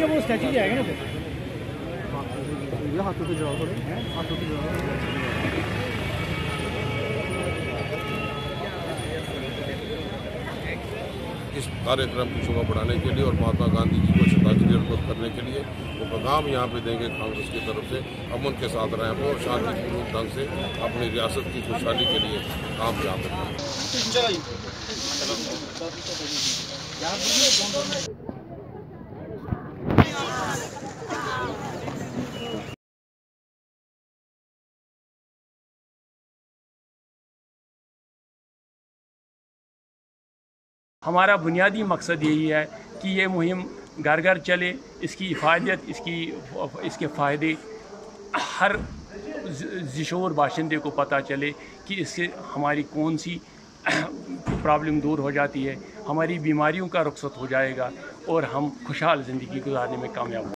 जब वो स्टैचू जाएगा ना फिर हाथों से जाओ थोड़े, हाथों से जाओ। इस कार्यक्रम की शोभा बढ़ाने के लिए और महात्मा गांधी जी को श्रद्धांजलि अर्पित करने के लिए वो पैगाम यहाँ पे देंगे कांग्रेस की तरफ से, अमन के साथ रहें और शांतिपूर्ण ढंग से अपनी रियासत की खुशहाली के लिए कामयाब रहें। हमारा बुनियादी मकसद यही है कि ये मुहिम घर घर चले, इसकी इफ़ादत, इसके फ़ायदे हर ज़िशोर बाशिंदे को पता चले कि इससे हमारी कौन सी प्रॉब्लम दूर हो जाती है, हमारी बीमारियों का रुखसत हो जाएगा और हम खुशहाल ज़िंदगी गुजारने में कामयाब होंगे।